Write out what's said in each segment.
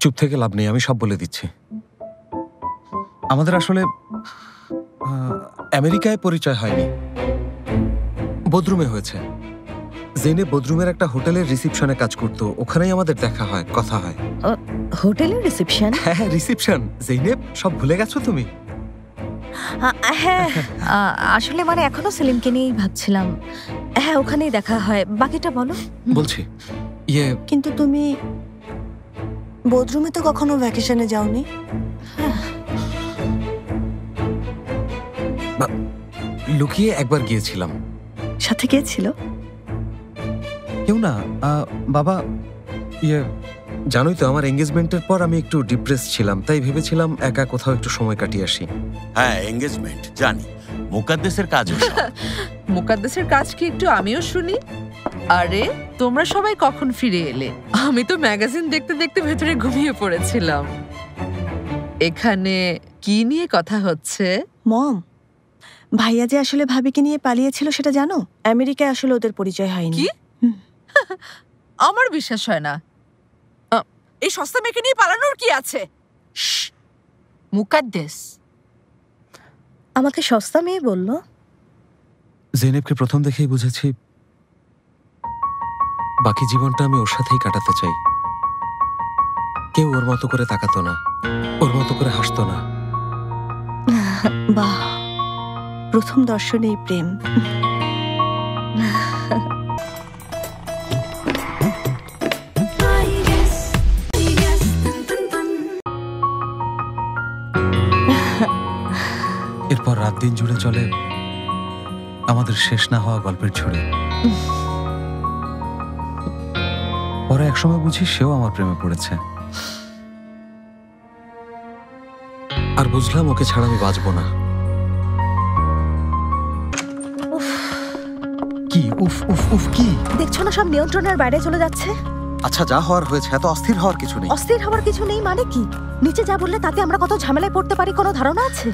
চুপ থেকে লাভ নেই, আমি সব বলে দিচ্ছি। আমাদের আসলে আমেরিকায় পরিচয় হয়নি, বদরুমে হয়েছে। জেনেব বদরুমের একটা হোটেলের রিসেপশনে কাজ করতো, ওখানেই আমাদের দেখা হয়, কথা হয়। হোটেলের রিসেপশন? হ্যাঁ, রিসেপশন। জেনেব, সব ভুলে গেছো তুমি? হ্যাঁ, আসলে মানে এখনো সেলিমকে নিয়েই ভাবছিলাম। হ্যাঁ, ওখানেই দেখা হয়। বাকিটা বলো। বলছি কিন্তু তুমি বদরুমে তো কখনো ভ্যাকেশনে যাওনি? লুকিয়ে একবার গিয়েছিলাম। সাথে কে ছিল? কেউ না, বাবা। জানোই তো আমার এঙ্গেজমেন্টের পর আমি একটু ডিপ্রেস ছিলাম, তাই ভেবেছিলাম একা কোথাও একটু সময় কাটিয়ে আসি। হ্যাঁ, এঙ্গেজমেন্ট জানি, মুকাদ্দেসের কাজ। মুকাদ্দেসের কাজ কি একটু আমিও শুনি? আরে তোমরা সবাই কখন ফিরে এলে? আমি তো ম্যাগাজিন দেখতে দেখতে ভেতরে ঘুমিয়ে পড়েছিলাম। এখানে কি নিয়ে কথা হচ্ছে? মম, ভাইয়া যে আসলে ভাবিকে নিয়ে পালিয়েছিল সেটা জানো? আমেরিকায় আসলে ওদের পরিচয় হয়নি। কি? আমার বিশ্বাস হয় না। এই সস্তা মেয়েকে নিয়ে পালানোর কি আছে? মুকাদ্দেস আমাকে সস্তা মেয়ে বললো? জেনেবকে প্রথম দেখেই বুঝেছি বাকি জীবনটা আমি ওর সাথেই কাটাতে চাই। কেউ ওর মতো করে তাকাতো না, ওর মতো করে হাসতো না। বাহ, প্রথম দর্শনেই প্রেম। এরপর রাত দিন জুড়ে চলে আমাদের শেষ না হওয়া গল্পের ঝুড়ি। পরে একসময় বুঝি সেও আমার প্রেমে পড়েছে, আর বুঝলাম ওকে ছাড়া আমি বাঁচবো না। কি উফ উফ উফ কি দেখছো না, সব নিয়ন্ত্রণের বাইরে চলে যাচ্ছে। আচ্ছা, যা হওয়ার হয়েছে, এত অস্থির হওয়ার কিছু নেই। অস্থির হওয়ার কিছু নেই মানে কি? নিচে যা বললে তাতে আমরা কত ঝামেলায় পড়তে পারি কোনো ধারণা আছে?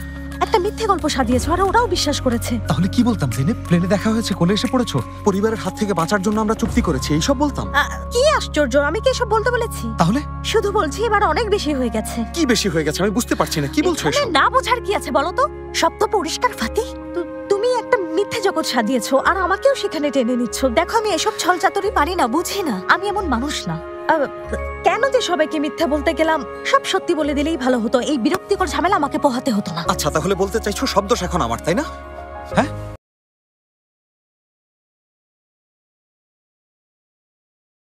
একটা মিথ্যে গল্প সাজিয়েছো আর ওরাও বিশ্বাস করেছে। তাহলে কি বলতাম জেনেব? প্লেনে দেখা হয়েছে, কোলে এসে পড়েছো, পরিবারের হাত থেকে বাঁচার জন্য আমরা চুক্তি করেছি, এইসব বলতাম? কি আশ্চর্য, আমি কি এসব বলতে বলেছি? তাহলে শুধু বলছি এবার অনেক বেশি হয়ে গেছে। কি বেশি হয়ে গেছে আমি বুঝতে পারছি না, কি বলছো এসব? না বোঝার কি আছে বলো তো? সব তো পরিষ্কার ফাতি। তুমি একটা মিথ্যে জগৎ সাজিয়েছো আর আমাকেও সেখানে টেনে নিচ্ছ। দেখো, আমি এসব ছলচাতুরি পারি না, বুঝি না, আমি এমন মানুষ না। কেন যে সবাইকে মিথ্যা বলতে গেলাম? সব সত্যি বলে দিলেই ভালো হতো, এই বিরক্তিকর ঝামেলা আমাকে পোহাতে হতো না। আচ্ছা, তাহলে বলতে চাইছো সব দোষ এখন আমার, তাই না? হ্যাঁ,